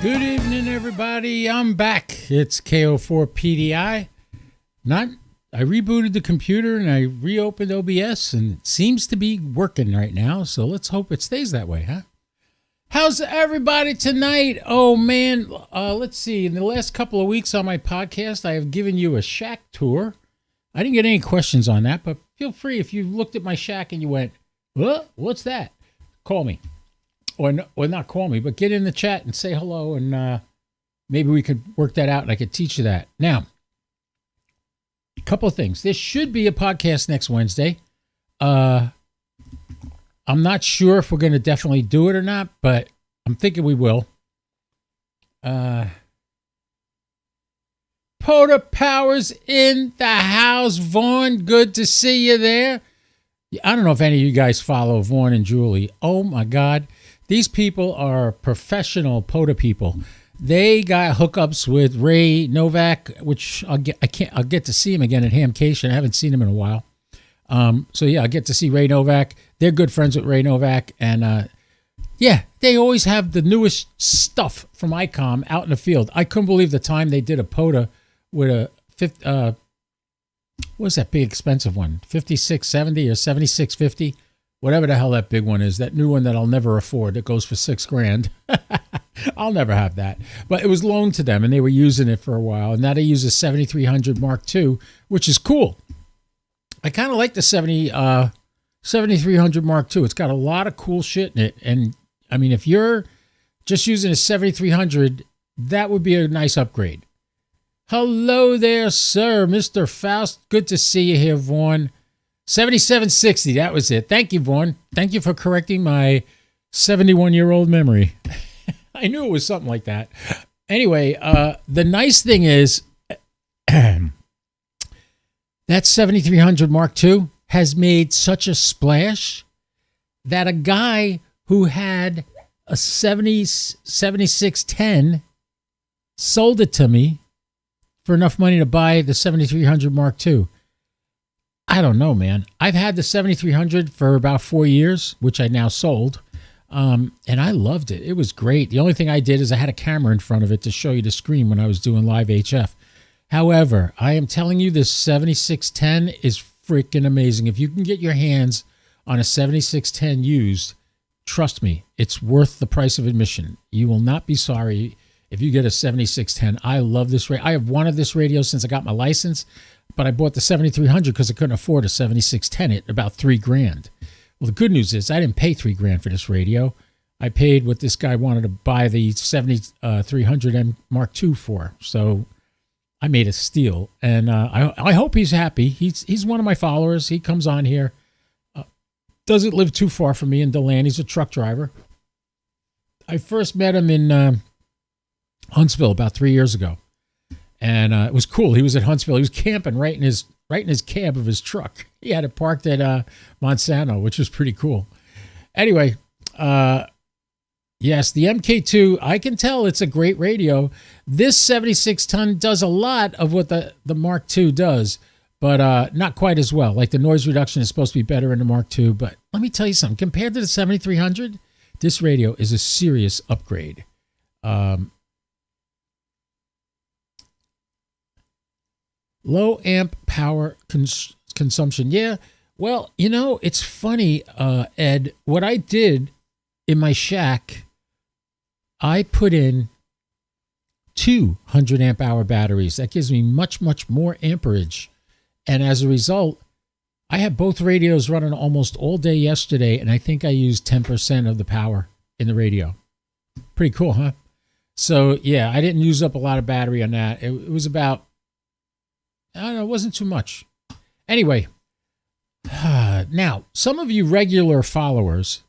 Good evening, everybody. I'm back. It's KO4PDI. I rebooted the computer and I reopened OBS, and it seems to be working right now. So let's hope it stays that way, huh? How's everybody tonight? Oh, man. Let's see. In the last couple of weeks on my podcast, I have given you a shack tour. I didn't get any questions on that, but feel free if you looked at my shack and you went, what? What's that? Call me. Or not call me, but get in the chat and say hello, and maybe we could work that out and I could teach you that. Now, a couple of things. There should be a podcast next Wednesday. I'm not sure if we're going to definitely do it or not, but I'm thinking we will. Pota Power's in the house. Vaughn, good to see you there. I don't know if any of you guys follow Vaughn and Julie. Oh, my God. These people are professional POTA people. They got hookups with Ray Novak, which I'll get to see him again at Hamcation. I haven't seen him in a while. So yeah, I get to see Ray Novak. They're good friends with Ray Novak, and yeah, they always have the newest stuff from ICOM out in the field. I couldn't believe the time they did a POTA with a what's that big expensive one? 5670 or 7650. Whatever the hell that big one is, that new one that I'll never afford that goes for $6,000. I'll never have that. But it was loaned to them, and they were using it for a while. And now they use a 7300 Mark II, which is cool. I kind of like the 7300 Mark II. It's got a lot of cool shit in it. And, I mean, if you're just using a 7300, that would be a nice upgrade. Hello there, sir, Mr. Faust. Good to see you here, Vaughn. 7760, that was it. Thank you, Vaughn. Thank you for correcting my 71-year-old memory. I knew it was something like that. Anyway, the nice thing is that 7300 Mark II has made such a splash that a guy who had a 7610 sold it to me for enough money to buy the 7300 Mark II. I don't know, man. I've had the 7300 for about 4 years, which I now sold, and I loved it. It was great. The only thing I did is I had a camera in front of it to show you the screen when I was doing live HF. However, I am telling you, this 7610 is freaking amazing. If you can get your hands on a 7610 used, trust me, it's worth the price of admission. You will not be sorry if you get a 7610. I love this radio. I have wanted this radio since I got my license. But I bought the 7300 because I couldn't afford a 7610 at about $3,000. Well, the good news is I didn't pay $3,000 for this radio. I paid what this guy wanted to buy the 7300 Mark II for. So I made a steal, and I hope he's happy. He's one of my followers. He comes on here. Doesn't live too far from me in DeLand. He's a truck driver. I first met him in Huntsville about 3 years ago. And it was cool. He was at Huntsville. He was camping right in his cab of his truck. He had it parked at Monsanto, which was pretty cool. Anyway, yes, the MK2, I can tell it's a great radio. This 76-ton does a lot of what the Mark II does, but not quite as well. Like the noise reduction is supposed to be better in the Mark II. But let me tell you something. Compared to the 7300, this radio is a serious upgrade. Low amp power consumption. Yeah, well, you know, it's funny, Ed. What I did in my shack, I put in 200 amp hour batteries. That gives me much, much more amperage. And as a result, I had both radios running almost all day yesterday, and I think I used 10% of the power in the radio. Pretty cool, huh? So, yeah, I didn't use up a lot of battery on that. It was about, I don't know, it wasn't too much. Anyway, now, some of you regular followers,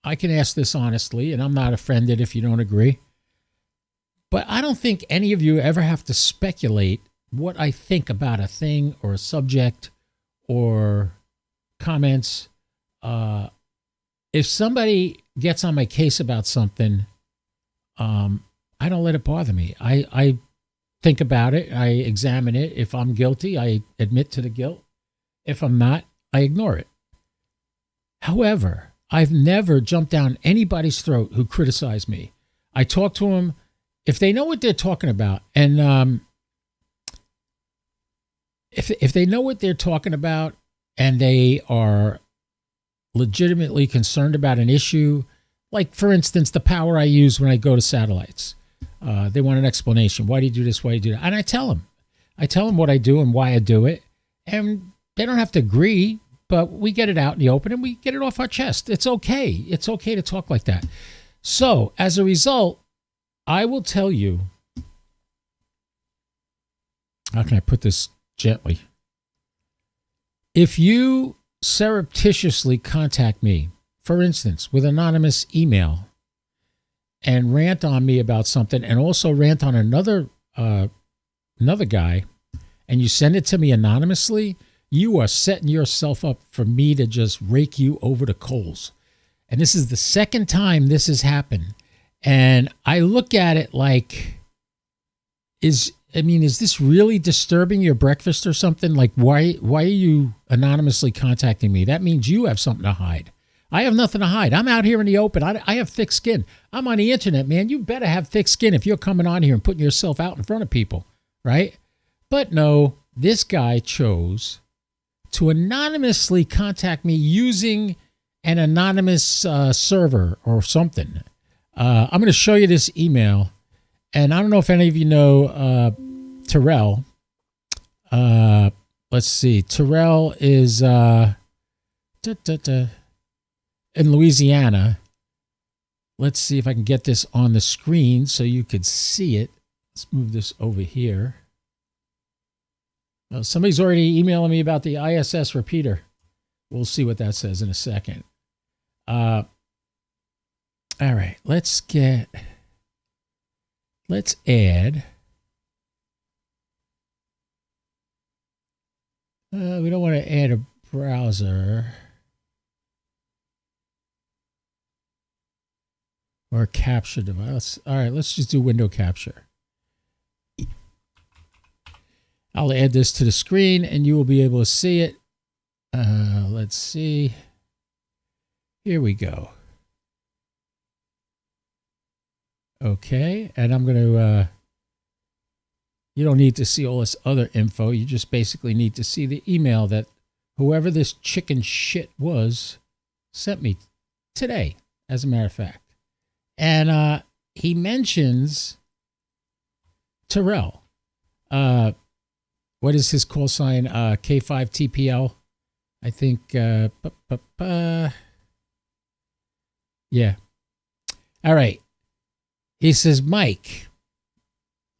I can ask this honestly, and I'm not offended if you don't agree, but I don't think any of you ever have to speculate what I think about a thing or a subject or comments. If somebody gets on my case about something, I don't let it bother me. I think about it. I examine it. If I'm guilty, I admit to the guilt. If I'm not, I ignore it. However, I've never jumped down anybody's throat who criticized me. I talk to them. If they know what they're talking about, and if they know what they're talking about, and they are legitimately concerned about an issue, like, for instance, the power I use when I go to satellites. They want an explanation. Why do you do this? Why do you do that? And I tell them. I tell them what I do and why I do it. And they don't have to agree, but we get it out in the open and we get it off our chest. It's okay. It's okay to talk like that. So, as a result, I will tell you, how can I put this gently? If you surreptitiously contact me, for instance, with anonymous email, and rant on me about something, and also rant on another guy, and you send it to me anonymously, you are setting yourself up for me to just rake you over the coals. And this is the second time this has happened. And I look at it like, is this really disturbing your breakfast or something? Like, why are you anonymously contacting me? That means you have something to hide. I have nothing to hide. I'm out here in the open. I have thick skin. I'm on the internet, man. You better have thick skin if you're coming on here and putting yourself out in front of people, right? But no, this guy chose to anonymously contact me using an anonymous server or something. I'm going to show you this email. And I don't know if any of you know Terrell. Let's see. Terrell is in Louisiana. Let's see if I can get this on the screen so you could see it. Let's move this over here. Oh, somebody's already emailing me about the ISS repeater. We'll see what that says in a second. All right, let's add. We don't want to add a browser or a capture device. All right, let's just do window capture. I'll add this to the screen and you will be able to see it. Let's see. Here we go. Okay, and I'm going to, you don't need to see all this other info. You just basically need to see the email that whoever this chicken shit was sent me today, as a matter of fact. And he mentions Terrell. What is his call sign? K5TPL. I think. Yeah. All right. He says, Mike,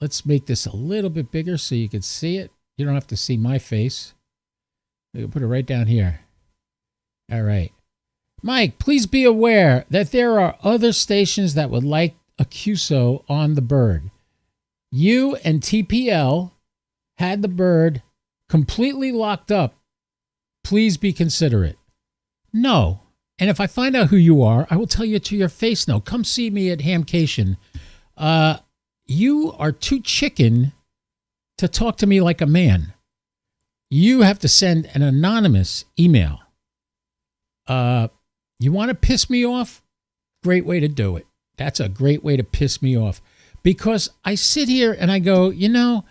let's make this a little bit bigger so you can see it. You don't have to see my face. We can put it right down here. All right. Mike, please be aware that there are other stations that would like a QSO on the bird. You and TPL had the bird completely locked up. Please be considerate. No. And if I find out who you are, I will tell you to your face no. Come see me at Hamcation. You are too chicken to talk to me like a man. You have to send an anonymous email. You want to piss me off? Great way to do it. That's a great way to piss me off. Because I sit here and I go, you know,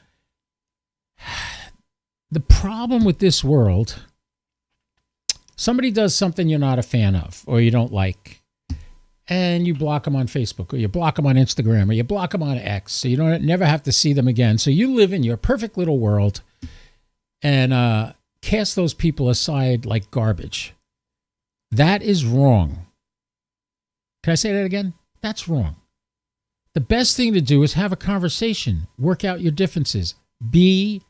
the problem with this world, somebody does something you're not a fan of or you don't like, and you block them on Facebook or you block them on Instagram or you block them on X so you don't never have to see them again. So you live in your perfect little world and cast those people aside like garbage. That is wrong. Can I say that again? That's wrong. The best thing to do is have a conversation, work out your differences, be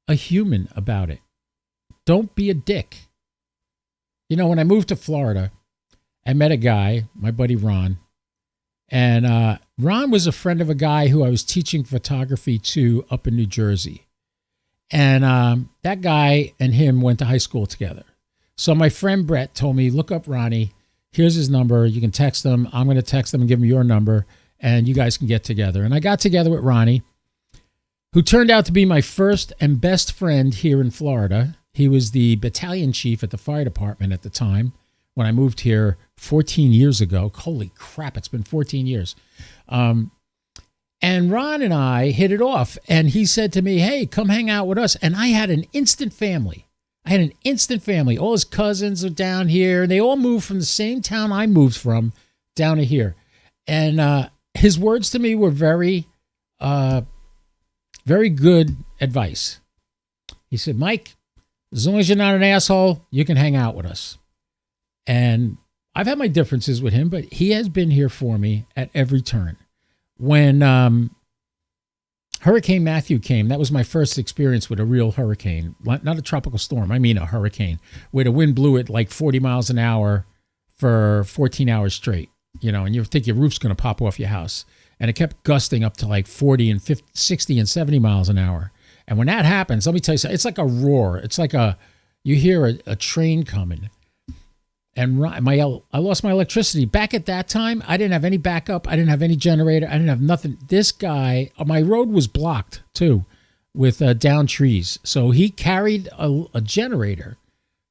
a human about it. Don't be a dick. You know, when I moved to Florida, I met a guy, my buddy Ron, and Ron was a friend of a guy who I was teaching photography to up in New Jersey. And that guy and him went to high school together. So my friend Brett told me, look up Ronnie. Here's his number. You can text him. I'm going to text him and give him your number, and you guys can get together. And I got together with Ronnie, who turned out to be my first and best friend here in Florida. He was the battalion chief at the fire department at the time. when I moved here 14 years ago. Holy crap, it's been 14 years. And Ron and I hit it off, and he said to me, hey, come hang out with us. And I had an instant family. All his cousins are down here. They all moved from the same town I moved from down to here. And his words to me were very, very good advice. He said, Mike, as long as you're not an asshole, you can hang out with us. And I've had my differences with him, but he has been here for me at every turn. When Hurricane Matthew came, that was my first experience with a real hurricane, not a tropical storm. I mean a hurricane, where the wind blew at like 40 miles an hour for 14 hours straight, and you think your roof's going to pop off your house. And it kept gusting up to like 40 and 50, 60 and 70 miles an hour. And when that happens, let me tell you something, it's like a roar. It's like you hear a train coming. And I lost my electricity. Back at that time, I didn't have any backup. I didn't have any generator. I didn't have nothing. This guy, my road was blocked too with down trees. So he carried a generator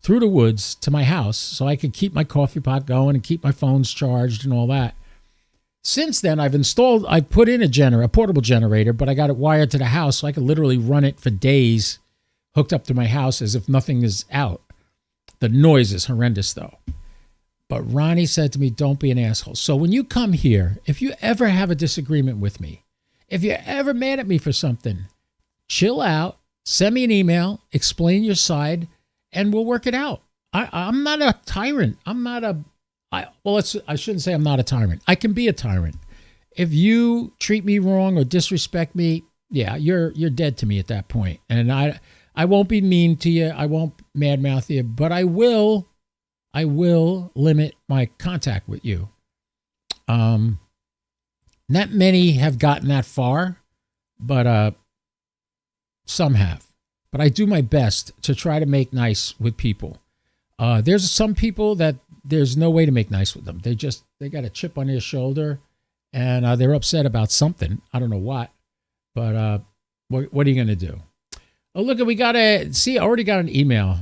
through the woods to my house so I could keep my coffee pot going and keep my phones charged and all that. Since then, I put in a portable generator, but I got it wired to the house so I could literally run it for days hooked up to my house as if nothing is out. The noise is horrendous, though. But Ronnie said to me, don't be an asshole. So when you come here, if you ever have a disagreement with me, if you're ever mad at me for something, chill out, send me an email, explain your side, and we'll work it out. I'm not a tyrant. I shouldn't say I'm not a tyrant. I can be a tyrant. If you treat me wrong or disrespect me, yeah, you're dead to me at that point. And I won't be mean to you. I won't madmouth you, but I will limit my contact with you. Not many have gotten that far, but some have. But I do my best to try to make nice with people. There's some people that there's no way to make nice with them. They got a chip on their shoulder, and they're upset about something. I don't know what, but what are you going to do? Oh, look, I already got an email.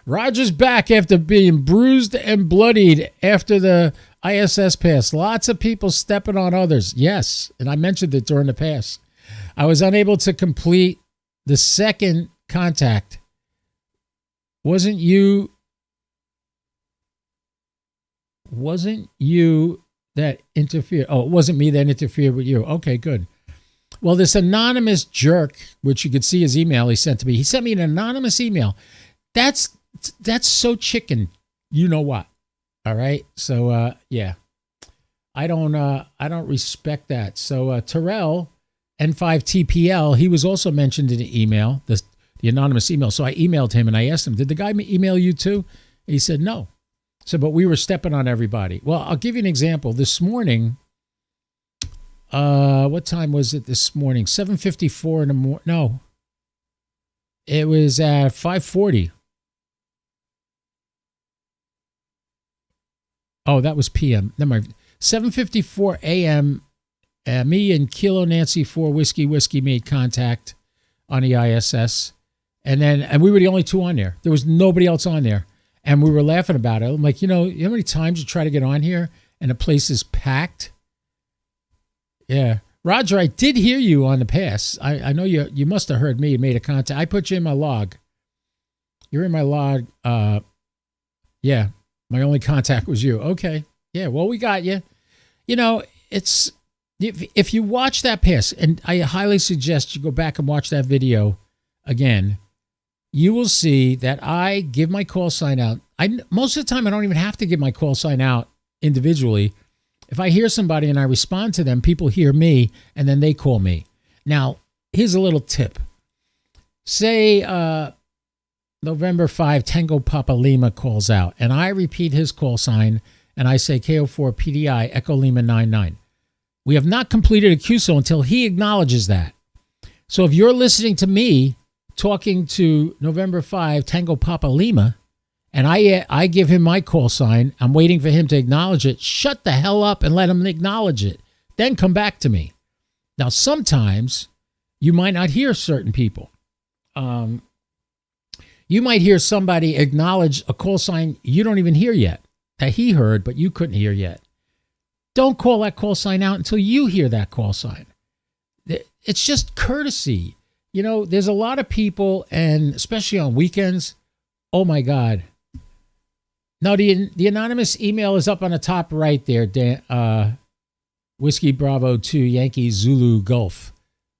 Roger's back after being bruised and bloodied after the ISS Pass. Lots of people stepping on others. Yes, and I mentioned it during the pass. I was unable to complete the second contact. Wasn't you that interfered? Oh, it wasn't me that interfered with you. Okay, good. Well, this anonymous jerk, which you could see his email he sent to me. He sent me an anonymous email. That's so chicken. You know what? All right. So yeah, I don't respect that. So Terrell N5TPL, he was also mentioned in the email, the anonymous email. So I emailed him and I asked him, did the guy email you too? And he said no. So, but we were stepping on everybody. Well, I'll give you an example. This morning, what time was it this morning? 7:54 in the morning. No, it was at 5:40. Oh, that was PM. Never mind. 7:54 a.m. Me and Kilo Nancy 4 Whiskey made contact on the ISS, and we were the only two on there. There was nobody else on there, and we were laughing about it. I'm like, you know how many times you try to get on here and the place is packed? Yeah, Roger, I did hear you on the pass. I know you must have heard me. You made a contact. I put you in my log. You're in my log. Yeah, my only contact was you. Okay. Yeah. Well, we got you. You know, it's if you watch that pass, and I highly suggest you go back and watch that video again, you will see that I give my call sign out. Most of the time, I don't even have to give my call sign out individually. If I hear somebody and I respond to them, people hear me and then they call me. Now, here's a little tip. Say November 5, Tango Papa Lima calls out, and I repeat his call sign, and I say KO4 PDI Echo Lima 99. We have not completed a QSO until he acknowledges that. So if you're listening to me talking to November 5, Tango Papa Lima, and I give him my call sign, I'm waiting for him to acknowledge it, shut the hell up and let him acknowledge it. Then come back to me. Now, sometimes you might not hear certain people. You might hear somebody acknowledge a call sign you don't even hear yet, that he heard, but you couldn't hear yet. Don't call that call sign out until you hear that call sign. It's just courtesy. You know, there's a lot of people, and especially on weekends, oh my God. No, the anonymous email is up on the top right there, Dan, Whiskey Bravo 2 Yankee Zulu Gulf.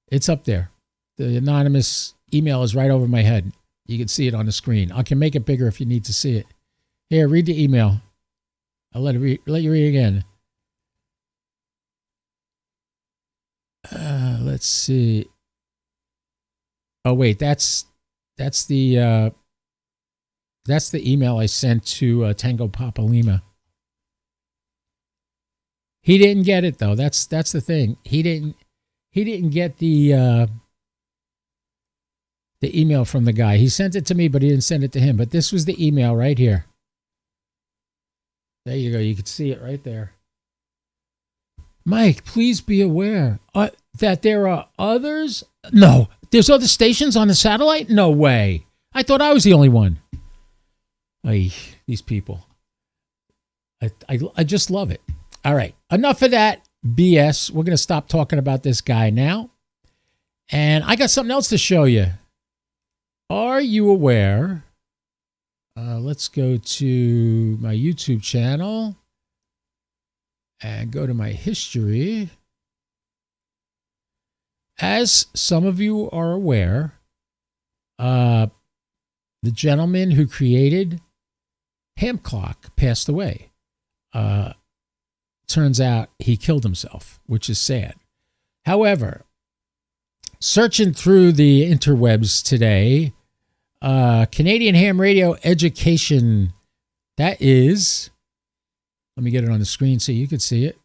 It's up there. The anonymous email is right over my head. You can see it on the screen. I can make it bigger if you need to see it. Here, read the email. I'll let you read it again. Let's see. Oh wait, that's the email I sent to Tango Papa Lima. He didn't get it though. That's the thing. He didn't get the email from the guy. He sent it to me, but he didn't send it to him. But this was the email right here. There you go. You can see it right there. Mike, please be aware that there are others. No, there's other stations on the satellite? No way. I thought I was the only one. These people. I just love it. All right. Enough of that BS. We're going to stop talking about this guy now. And I got something else to show you. Are you aware? Let's go to my YouTube channel and go to my history. As some of you are aware, the gentleman who created Ham Clock passed away. Turns out he killed himself, which is sad. However, searching through the interwebs today, Canadian Ham Radio Education, that is, let me get it on the screen so you can see it.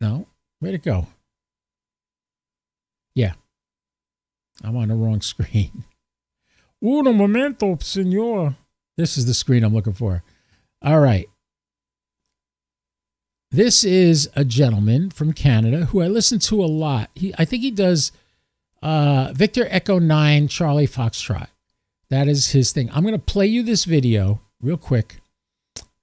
No, where'd it go? Yeah, I'm on the wrong screen. Uno momento, senor. This is the screen I'm looking for. All right. This is a gentleman from Canada who I listen to a lot. I think he does Victor Echo 9 Charlie Foxtrot. That is his thing. I'm going to play you this video real quick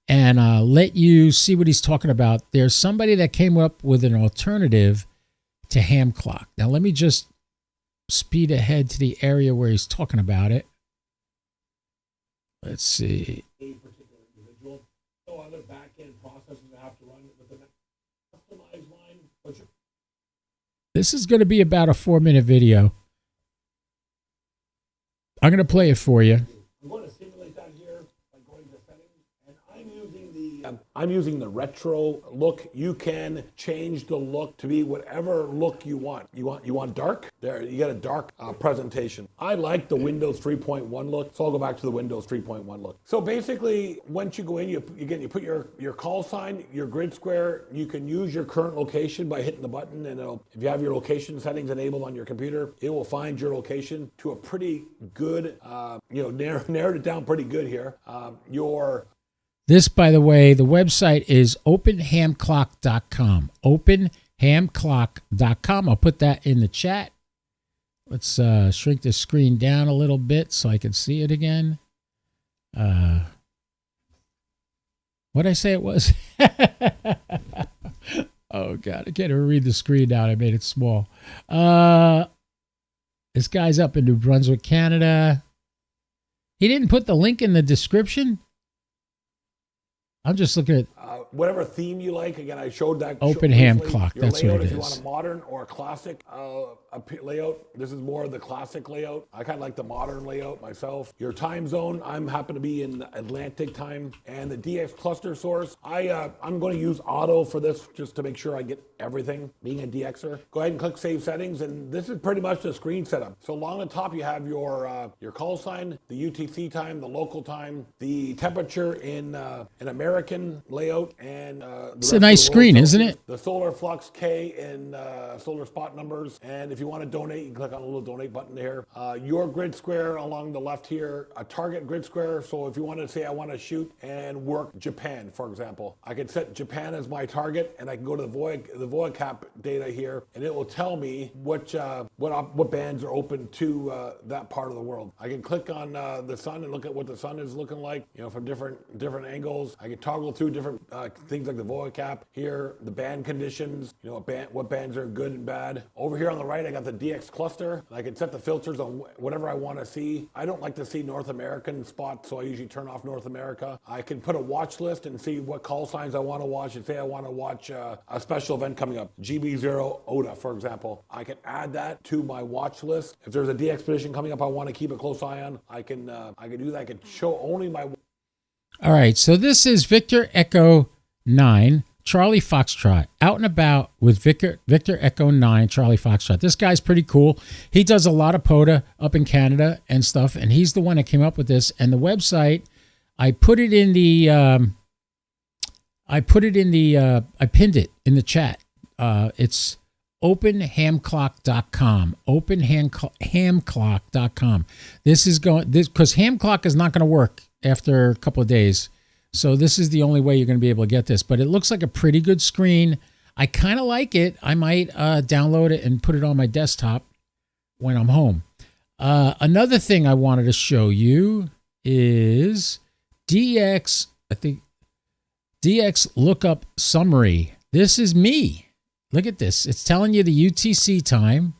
and let you see what he's talking about. There's somebody that came up with an alternative to Ham Clock. Now, let me just speed ahead to the area where he's talking about it. Let's see. A particular individual. No other back-end processes that have to run with the customized line. This is going to be about a 4-minute video. I'm going to play it for you. I'm going to simulate that here by going to settings, and I'm using the retro look. You can change the look to be whatever look you want. You want dark? There, you get a dark presentation. I like the Windows 3.1 look, so I'll go back to the Windows 3.1 look. So basically, once you go in, you put your call sign, your grid square. You can use your current location by hitting the button, and if you have your location settings enabled on your computer, it will find your location to a pretty good, narrowed it down pretty good here. This, by the way, the website is openhamclock.com. Openhamclock.com. I'll put that in the chat. Let's shrink the screen down a little bit so I can see it again. What did I say it was? Oh, God. I can't even read the screen now. I made it small. This guy's up in New Brunswick, Canada. He didn't put the link in the description. I'm just looking at whatever theme you like. Again, I showed that. Open Ham Clock. That's what it is. If you want a modern or a classic layout, this is more of the classic layout. I kind of like the modern layout myself. Your time zone, I'm happen to be in Atlantic time, and the DX cluster source. I'm going to use auto for this just to make sure I get everything. Being a DXer, go ahead and click Save Settings, and this is pretty much the screen setup. So along the top, you have your call sign, the UTC time, the local time, the temperature in American layout, and it's a nice screen, isn't it? The solar flux K and solar spot numbers, and if you want to donate, you can click on the little donate button there. Your grid square along the left here, a target grid square. So if you want to say I want to shoot and work Japan, for example, I can set Japan as my target, and I can go to the void cap data here, and it will tell me what bands are open to that part of the world. I can click on the sun and look at what the sun is looking like, from different angles. I can toggle through different things like the void cap here, the band conditions, what bands are good and bad. Over here on the right, I got the DX cluster. I can set the filters on whatever I want to see. I don't like to see North American spots, so I usually turn off North America. I can put a watch list and see what call signs I want to watch, and say I want to watch a special event coming up, GB0 OTA, for example. I can add that to my watch list. If there's a D expedition coming up I want to keep a close eye on, I can do that. I can show only my... All right, so this is Victor Echo 9, Charlie Foxtrot, out and about with Victor Echo 9, Charlie Foxtrot. This guy's pretty cool. He does a lot of POTA up in Canada and stuff, and he's the one that came up with this. And the website, I put it in the, I pinned it in the chat. It's openhamclock.com, openhamclock.com. Because Hamclock is not going to work after a couple of days. So this is the only way you're going to be able to get this. But it looks like a pretty good screen. I kind of like it. I might download it and put it on my desktop when I'm home. Another thing I wanted to show you is DX lookup summary. This is me. Look at this. It's telling you the UTC time.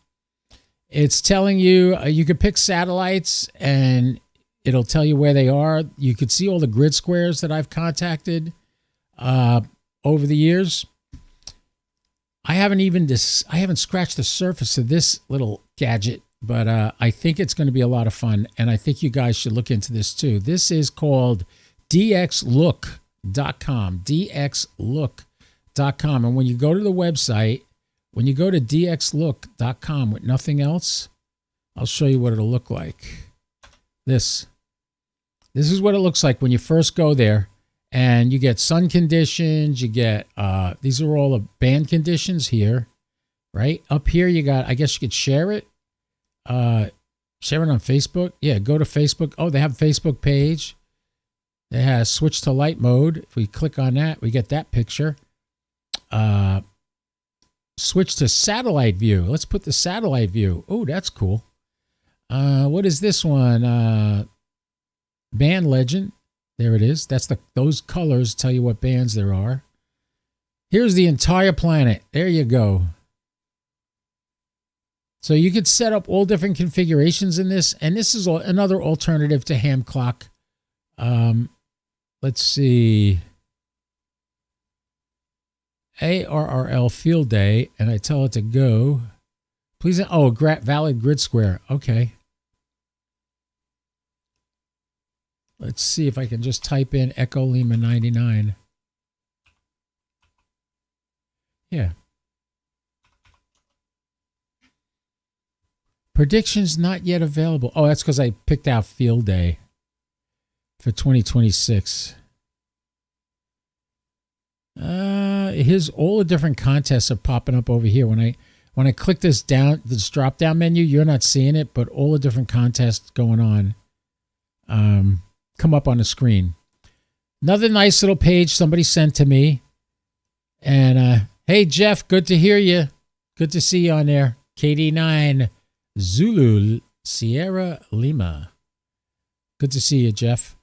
It's telling you you could pick satellites and it'll tell you where they are. You could see all the grid squares that I've contacted over the years. I haven't scratched the surface of this little gadget, but I think it's going to be a lot of fun, and I think you guys should look into this too. This is called dxlook.com, dxlook.com. And when you go to the website, when you go to dxlook.com with nothing else, I'll show you what it'll look like. This is what it looks like when you first go there, and you get sun conditions. You get these are all the band conditions here, right? Up here you got, I guess you could share it on Facebook. Yeah, go to Facebook. Oh, they have a Facebook page. It has switch to light mode. If we click on that, we get that picture. Switch to satellite view. Let's put the satellite view. Oh, that's cool. What is this one? Band legend. There it is. That's those colors tell you what bands there are. Here's the entire planet. There you go. So you could set up all different configurations in this, and this is another alternative to Hamclock. Let's see. ARRL field day, and I tell it to go. Please. Oh, valid grid square. Okay. Let's see if I can just type in Echo Lima 99. Yeah. Predictions not yet available. Oh, that's because I picked out field day for 2026. Here's all the different contests are popping up over here. When I click this drop down menu, you're not seeing it, but all the different contests going on come up on the screen. Another nice little page somebody sent to me. And hey Jeff, good to hear you. Good to see you on there. KD9 Zulu Sierra Lima. Good to see you, Jeff.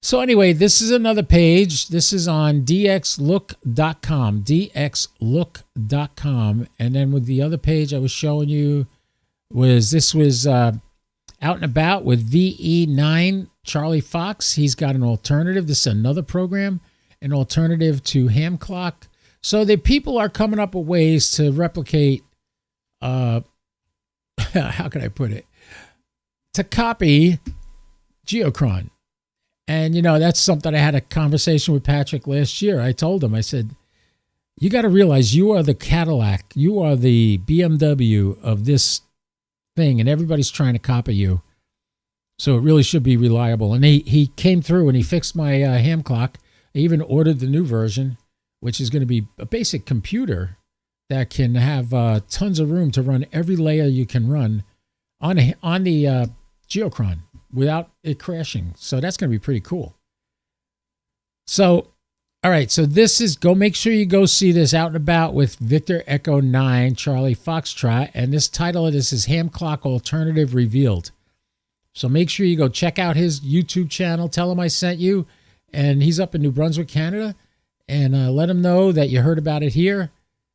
So anyway, this is another page. This is on dxlook.com, dxlook.com. And then with the other page I was showing you was out and about with VE9 Charlie Fox. He's got an alternative. This is another program, an alternative to Hamclock. So the people are coming up with ways to replicate, how can I put it? To copy Geochron. And, that's something I had a conversation with Patrick last year. I told him, I said, you got to realize you are the Cadillac. You are the BMW of this thing, and everybody's trying to copy you. So it really should be reliable. And he came through and he fixed my Hamclock. I even ordered the new version, which is going to be a basic computer that can have tons of room to run every layer you can run on the Geochron without it crashing. So that's going to be pretty cool. So, all right. So this is, go make sure you go see this Out and About with Victor Echo 9 Charlie Foxtrot. And this title of this is Ham Clock Alternative Revealed. So make sure you go check out his YouTube channel. Tell him I sent you. And he's up in New Brunswick, Canada. And let him know that you heard about it here.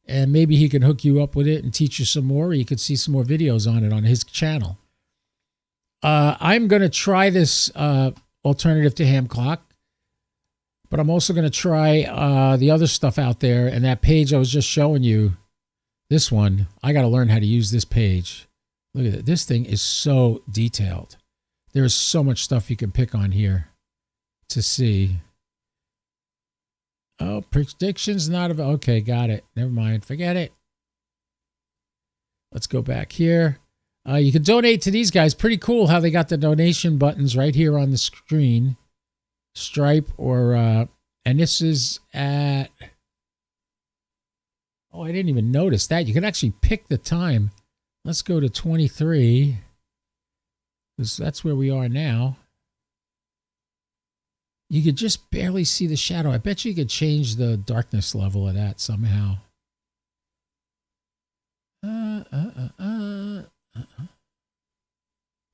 And maybe he can hook you up with it and teach you some more. Or you could see some more videos on it on his channel. I'm going to try this alternative to Ham Clock. But I'm also going to try the other stuff out there. And that page I was just showing you, this one, I got to learn how to use this page. Look at it. This thing is so detailed. There's so much stuff you can pick on here to see. Oh, predictions not available. Okay, got it. Never mind. Forget it. Let's go back here. You can donate to these guys. Pretty cool how they got the donation buttons right here on the screen. Stripe or and this is at, oh, I didn't even notice that. You can actually pick the time. Let's go to 23 because that's where we are now. You could just barely see the shadow. I bet you could change the darkness level of that somehow.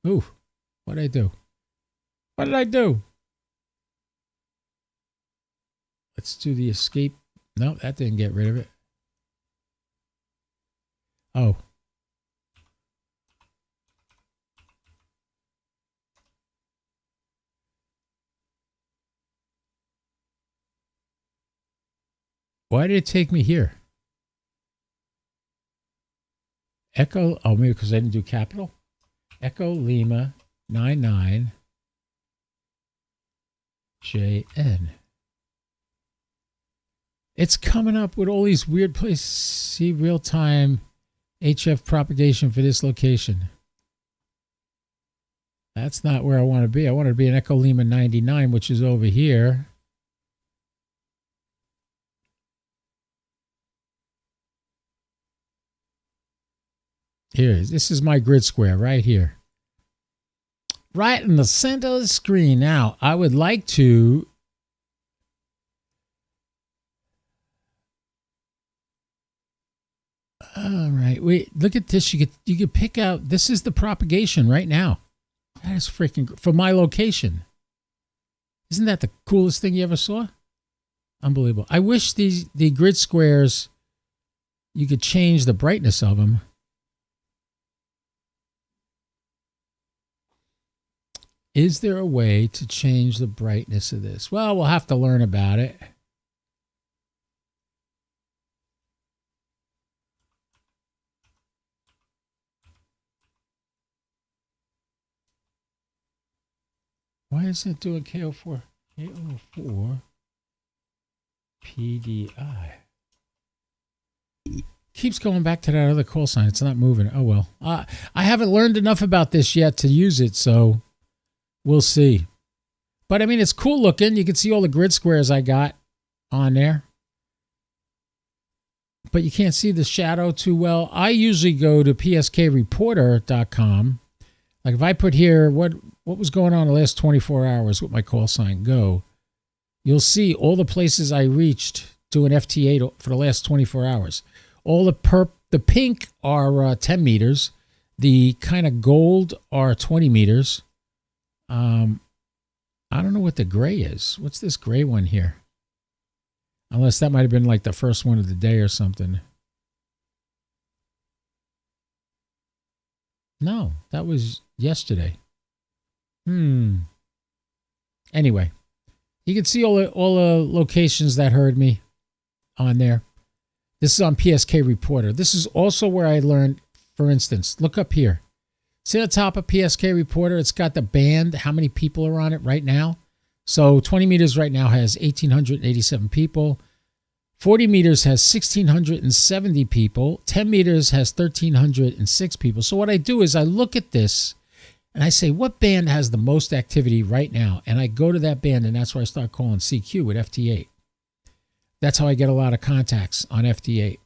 Ooh, what did I do? What did I do? Let's do the escape. No, that didn't get rid of it. Oh. Why did it take me here? Echo, oh, maybe because I didn't do capital. Echo Lima 99 JN. It's coming up with all these weird places. See real-time HF propagation for this location. That's not where I want to be. I want to be in Echo Lima 99, which is over here. Here, this is my grid square right here. Right in the center of the screen. Now, I would like to... All right, wait, look at this. You could pick out, this is the propagation right now. That is freaking, for my location. Isn't that the coolest thing you ever saw? Unbelievable. I wish the grid squares, you could change the brightness of them. Is there a way to change the brightness of this? Well, we'll have to learn about it. Why is it doing KO4? KO4 PDI. Keeps going back to that other call sign. It's not moving. Oh, well. I haven't learned enough about this yet to use it, so we'll see. But, I mean, it's cool looking. You can see all the grid squares I got on there. But you can't see the shadow too well. I usually go to pskreporter.com. Like if I put here what was going on the last 24 hours with my call sign go, you'll see all the places I reached doing FT8 for the last 24 hours. All the pink are 10 meters. The kind of gold are 20 meters. I don't know what the gray is. What's this gray one here? Unless that might have been like the first one of the day or something. No, that was yesterday. Anyway, you can see all the locations that heard me on there. This is on PSK Reporter. This is also where I learned, for instance, look up here. See the top of PSK Reporter? It's got the band, how many people are on it right now. So 20 meters right now has 1,887 people. 40 meters has 1,670 people. 10 meters has 1,306 people. So what I do is I look at this and I say, what band has the most activity right now? And I go to that band, and that's where I start calling CQ with FT8. That's how I get a lot of contacts on FT8.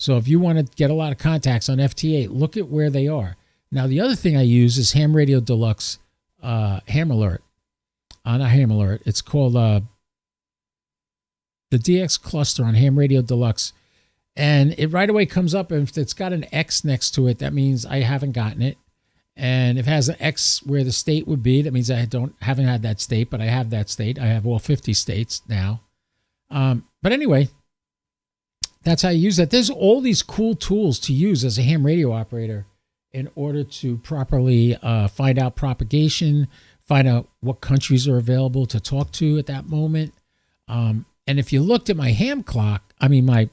So if you want to get a lot of contacts on FT8, look at where they are. Now, the other thing I use is Ham Radio Deluxe Ham Alert. Not Ham Alert. It's called the DX cluster on Ham Radio Deluxe. And it right away comes up. And if it's got an X next to it, that means I haven't gotten it. And if it has an X where the state would be, that means I haven't had that state, but I have that state. I have all 50 states now. But anyway, that's how you use that. There's all these cool tools to use as a ham radio operator in order to properly find out propagation, find out what countries are available to talk to at that moment. And if you looked at my my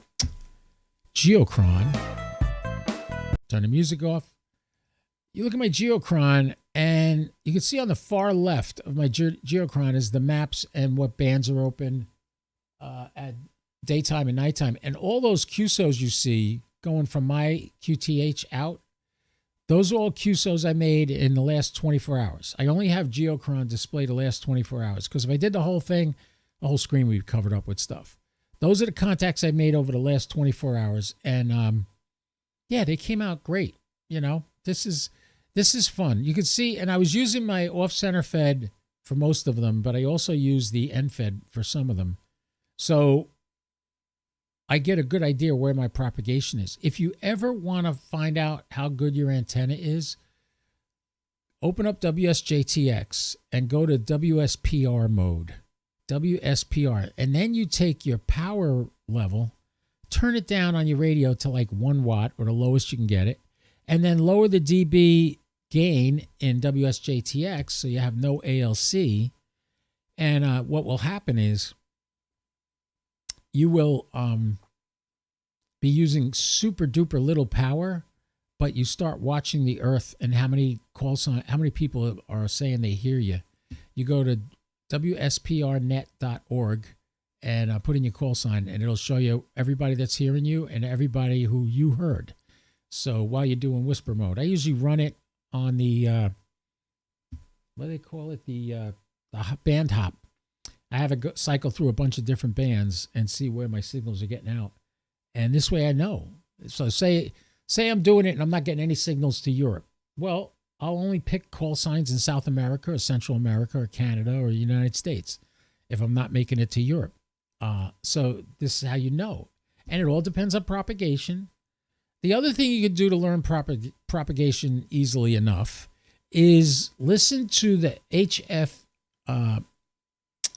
geochron, turn the music off. You look at my geochron, and you can see on the far left of my geochron is the maps and what bands are open at daytime and nighttime. And all those QSOs you see going from my QTH out, those are all QSOs I made in the last 24 hours. I only have geochron display the last 24 hours because if I did the whole thing, the whole screen would be covered up with stuff. Those are the contacts I made over the last 24 hours. And yeah, they came out great. You know, this is fun. You can see, and I was using my off-center fed for most of them, but I also use the end fed for some of them. So I get a good idea where my propagation is. If you ever want to find out how good your antenna is, open up WSJTX and go to WSPR mode, WSPR, and then you take your power level, turn it down on your radio to like 1 watt or the lowest you can get it, and then lower the dB gain in WSJTX so you have no ALC. And what will happen is you will be using super duper little power, but you start watching the earth and how many people are saying they hear you. You go to WSPRnet.org and put in your call sign, and it'll show you everybody that's hearing you and everybody who you heard. So while you're doing whisper mode, I usually run it on the, what do they call it? The band hop. I have a cycle through a bunch of different bands and see where my signals are getting out. And this way I know. So say I'm doing it and I'm not getting any signals to Europe. Well, I'll only pick call signs in South America or Central America or Canada or United States if I'm not making it to Europe. So this is how you know. And it all depends on propagation. The other thing you could do to learn propagation easily enough is listen to the HF.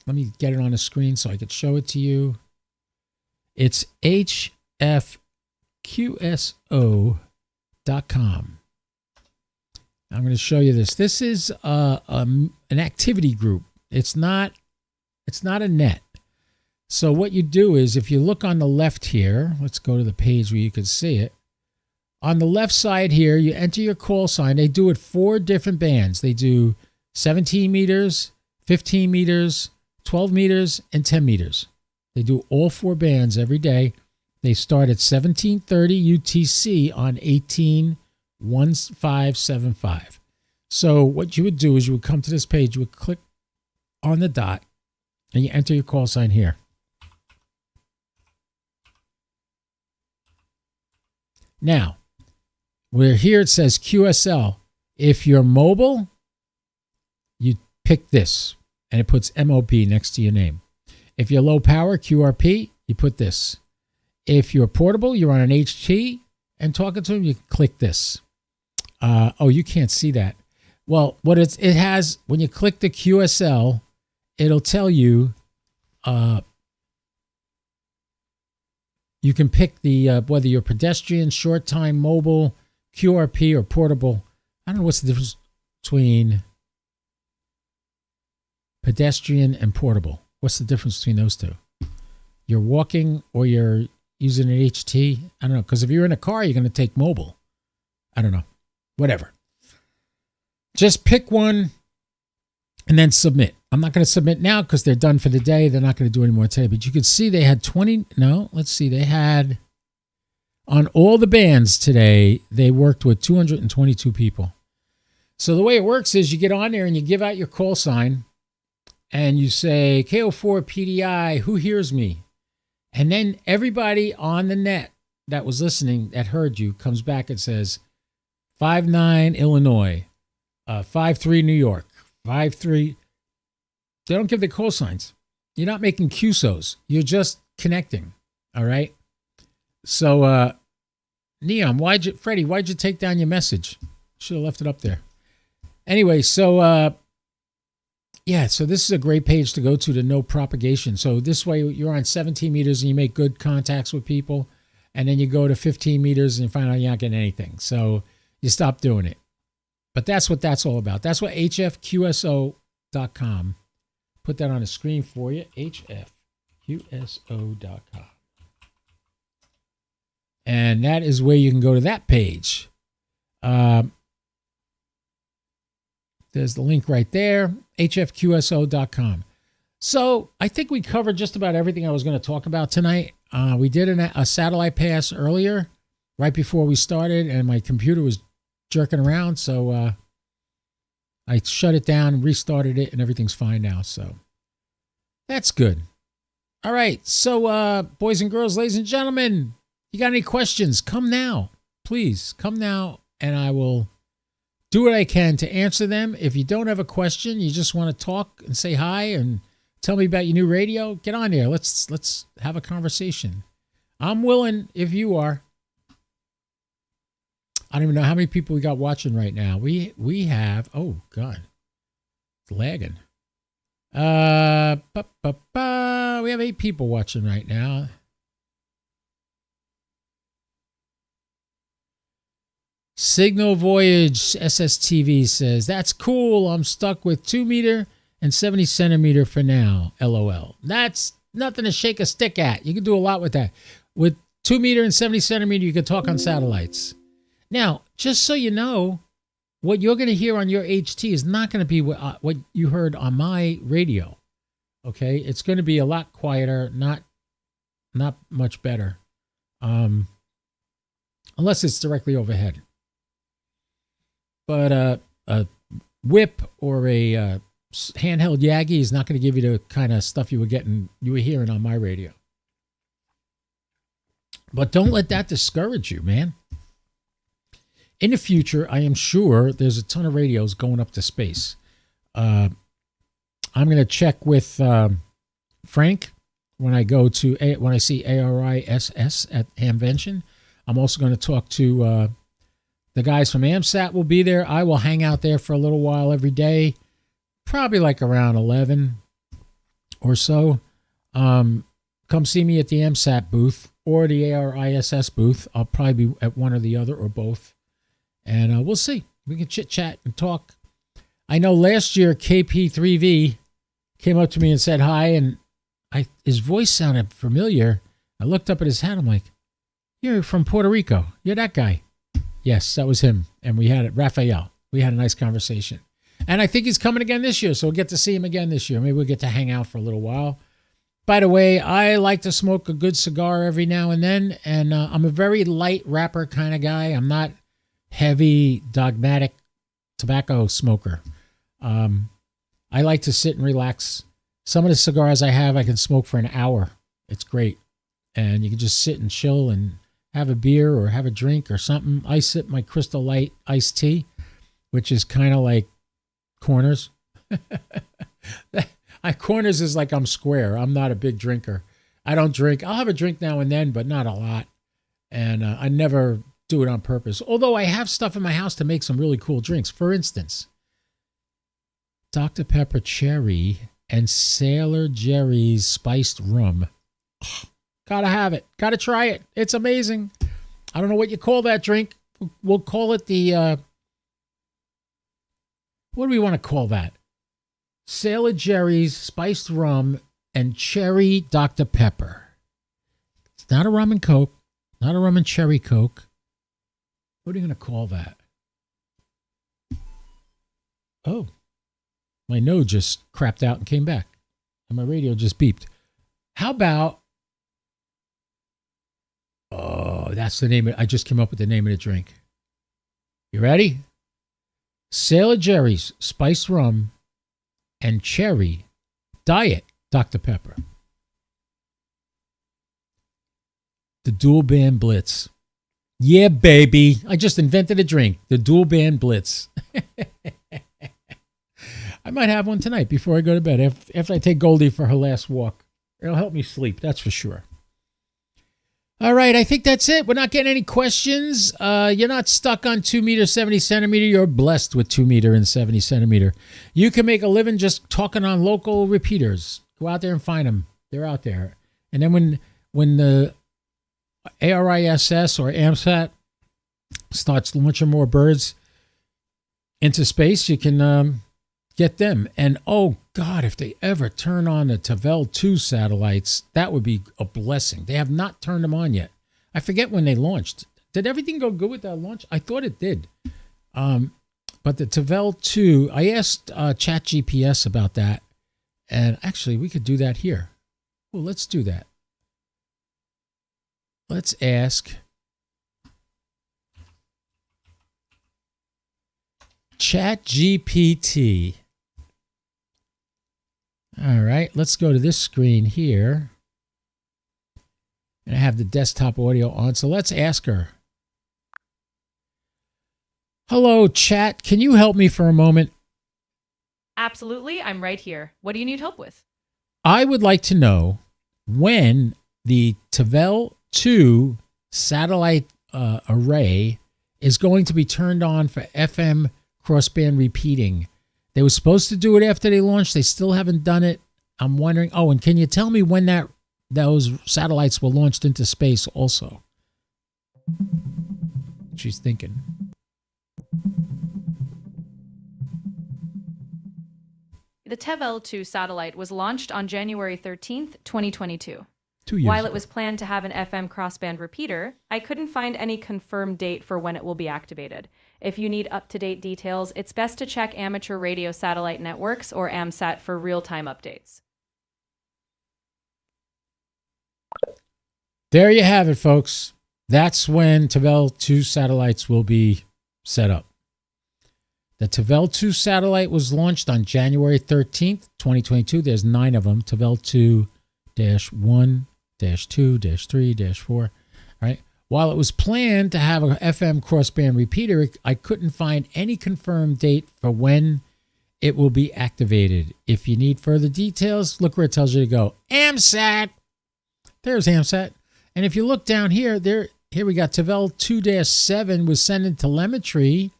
Let me get it on the screen so I could show it to you. It's hfqso.com. I'm going to show you this. This is an activity group. It's not a net. So what you do is if you look on the left here, let's go to the page where you can see it. On the left side here, you enter your call sign. They do it 4 different bands. They do 17 meters, 15 meters, 12 meters, and 10 meters. They do all 4 bands every day. They start at 1730 UTC on 181575. So what you would do is you would come to this page, you would click on the dot, and you enter your call sign here. Now, where here it says QSL. If you're mobile, you pick this, and it puts MOB next to your name. If you're low power, QRP, you put this. If you're portable, you're on an HT, and talking to them, you click this. Oh, you can't see that. Well, what it has, when you click the QSL, it'll tell you you can pick the whether you're pedestrian, short time, mobile, QRP, or portable. I don't know what's the difference between pedestrian and portable. What's the difference between those two? You're walking or you're using an HT? I don't know, because if you're in a car, you're going to take mobile. I don't know. Whatever. Just pick one and then submit. I'm not going to submit now because they're done for the day. They're not going to do any more today. But you can see they had they had, on all the bands today, they worked with 222 people. So the way it works is you get on there and you give out your call sign and you say, KO4 PDI, who hears me? And then everybody on the net that was listening that heard you comes back and says 5-9 Illinois, 5-3 New York, 5-3. They don't give the call signs. You're not making QSOs. You're just connecting. All right. So, Neon, Freddie, why'd you take down your message? Should have left it up there. Anyway, so, yeah, so this is a great page to go to know propagation. So this way you're on 17 meters and you make good contacts with people. And then you go to 15 meters and you find out you're not getting anything. So you stop doing it. But that's what that's all about. That's what hfqso.com. Put that on the screen for you. hfqso.com. And that is where you can go to that page. There's the link right there, hfqso.com. So I think we covered just about everything I was going to talk about tonight. We did a satellite pass earlier, right before we started, and my computer was jerking around. So I shut it down, restarted it, and everything's fine now. So that's good. All right. So boys and girls, ladies and gentlemen, you got any questions? Come now. Please come now, and I will do what I can to answer them. If you don't have a question, you just want to talk and say hi and tell me about your new radio, get on there. Let's have a conversation. I'm willing if you are. I don't even know how many people we got watching right now. We have, oh God, it's lagging. We have 8 people watching right now. Signal Voyage SSTV says, that's cool. I'm stuck with 2 meter and 70 centimeter for now. LOL. That's nothing to shake a stick at. You can do a lot with that. With 2 meter and 70 centimeter, you can talk on satellites. Now, just so you know, what you're going to hear on your HT is not going to be what you heard on my radio. Okay? It's going to be a lot quieter, not much better. Unless it's directly overhead. But a whip or a handheld Yagi is not going to give you the kind of stuff you were hearing on my radio. But don't let that discourage you, man. In the future, I am sure there's a ton of radios going up to space. I'm going to check with Frank when I see ARISS at Hamvention. I'm also going to talk to the guys from AMSAT will be there. I will hang out there for a little while every day, probably like around 11 or so. Come see me at the AMSAT booth or the ARISS booth. I'll probably be at one or the other or both. And we'll see. We can chit-chat and talk. I know last year KP3V came up to me and said hi, and his voice sounded familiar. I looked up at his hat. I'm like, you're from Puerto Rico. You're that guy. Yes, that was him. And we had it, Raphael. We had a nice conversation. And I think he's coming again this year, so we'll get to see him again this year. Maybe we'll get to hang out for a little while. By the way, I like to smoke a good cigar every now and then, and I'm a very light wrapper kind of guy. I'm not heavy, dogmatic tobacco smoker. I like to sit and relax. Some of the cigars I have, I can smoke for an hour. It's great. And you can just sit and chill and have a beer or have a drink or something. I sip my Crystal Light iced tea, which is kind of like Corners. Corners is like I'm square. I'm not a big drinker. I don't drink. I'll have a drink now and then, but not a lot. And I never do it on purpose. Although I have stuff in my house to make some really cool drinks. For instance, Dr. Pepper Cherry and Sailor Jerry's Spiced Rum. Gotta have it. Gotta try it. It's amazing. I don't know what you call that drink. We'll call it the, what do we want to call that? Sailor Jerry's Spiced Rum and Cherry Dr. Pepper. It's not a rum and Coke. Not a rum and cherry Coke. What are you going to call that? Oh. My node just crapped out and came back. And my radio just beeped. How about... Oh, that's the name. I just came up with the name of the drink. You ready? Sailor Jerry's Spiced Rum and Cherry Diet Dr. Pepper. The dual band blitz. Yeah, baby. I just invented a drink. The dual band blitz. I might have one tonight before I go to bed. After I take Goldie for her last walk. It'll help me sleep, that's for sure. All right, I think that's it. We're not getting any questions. You're not stuck on 2 meter, 70 centimeter. You're blessed with 2 meter and 70 centimeter. You can make a living just talking on local repeaters. Go out there and find them. They're out there. And then when the ARISS or AMSAT starts launching more birds into space, you can get them. And oh God, if they ever turn on the Tavel 2 satellites, that would be a blessing. They have not turned them on yet. I forget when they launched. Did everything go good with that launch? I thought it did. But the Tavel 2, I asked ChatGPS about that. And actually, we could do that here. Well, let's do that. Let's ask ChatGPT. All right, let's go to this screen here. And I have the desktop audio on, so let's ask her. Hello, chat. Can you help me for a moment? Absolutely. I'm right here. What do you need help with? I would like to know when the Tavel 2 satellite array is going to be turned on for FM crossband repeating. They were supposed to do it after they launched. They still haven't done it. I'm wondering, oh, and can you tell me when those satellites were launched into space also? She's thinking. The Tavel 2 satellite was launched on January 13th, 2022. 2 years While ago. it was planned to have an FM crossband repeater, I couldn't find any confirmed date for when it will be activated. If you need up-to-date details, it's best to check Amateur Radio Satellite Networks or AMSAT for real-time updates. There you have it, folks. That's when Tavel 2 satellites will be set up. The Tavel 2 satellite was launched on January 13th, 2022. There's 9 of them. Tavel 2-1, -2, -3, -4. Right? While it was planned to have an FM crossband repeater, I couldn't find any confirmed date for when it will be activated. If you need further details, look where it tells you to go. AMSAT. There's AMSAT. And if you look down here, here we got Tavel 2-7 was sending telemetry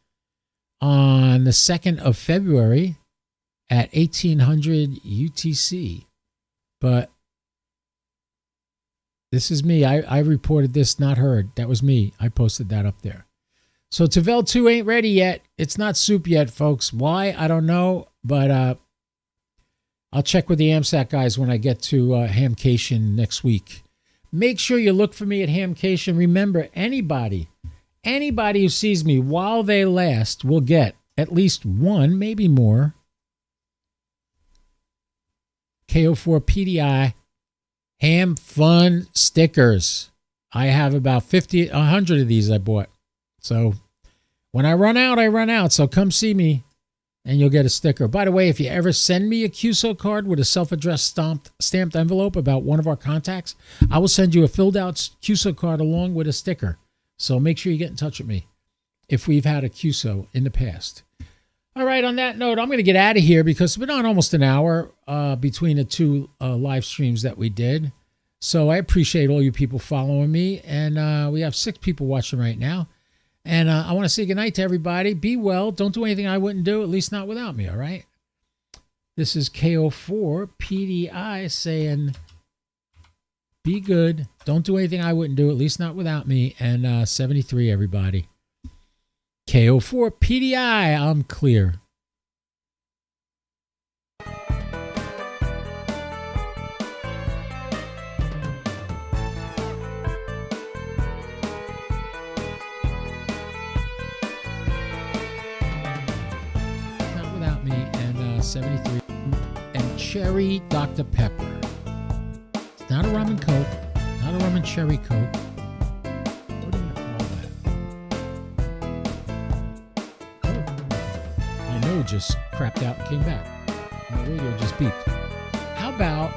on the 2nd of February at 1800 UTC. But this is me. I reported this, not heard. That was me. I posted that up there. So Tavel 2 ain't ready yet. It's not soup yet, folks. Why? I don't know. But I'll check with the AMSAT guys when I get to Hamcation next week. Make sure you look for me at Hamcation. Remember, anybody who sees me while they last will get at least one, maybe more, KO4 PDI Ham Fun stickers. I have about 100 of these I bought. So when I run out, I run out. So come see me and you'll get a sticker. By the way, if you ever send me a QSO card with a self-addressed stamped envelope about one of our contacts, I will send you a filled out QSO card along with a sticker. So make sure you get in touch with me if we've had a QSO in the past. All right, on that note, I'm going to get out of here because we've been on almost an hour between the 2 live streams that we did. So I appreciate all you people following me. And we have 6 people watching right now. And I want to say goodnight to everybody. Be well. Don't do anything I wouldn't do, at least not without me, all right? This is KO4 PDI saying, be good. Don't do anything I wouldn't do, at least not without me. And 73, everybody. KO4 PDI, I'm clear. Not without me, and 73. And cherry Dr. Pepper. It's not a rum and coke, not a rum and cherry coke. What do you call that? My nose just crapped out and came back. My radio just beeped. How about...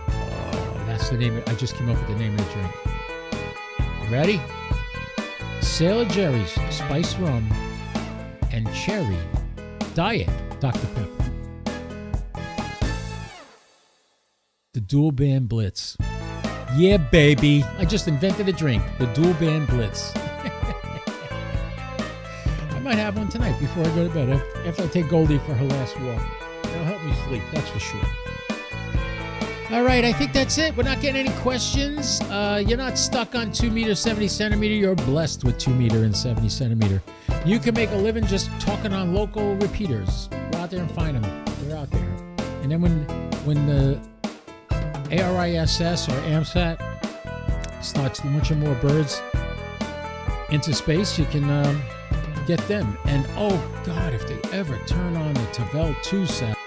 Oh, that's the name of, I just came up with the name of the drink. You ready? Sailor Jerry's Spice Rum and Cherry Diet Dr. Pepper. The Dual Band Blitz. Yeah, baby. I just invented a drink. The Dual Band Blitz. I might have one tonight before I go to bed. After I take Goldie for her last walk. It'll help me sleep, that's for sure. All right, I think that's it. We're not getting any questions. You're not stuck on 2 meter, 70 centimeter. You're blessed with 2 meter and 70 centimeter. You can make a living just talking on local repeaters. Go out there and find them. They're out there. And then when the ARISS or AMSAT starts launching more birds into space, you can get them. And oh God, if they ever turn on the Tavel 2 satellite,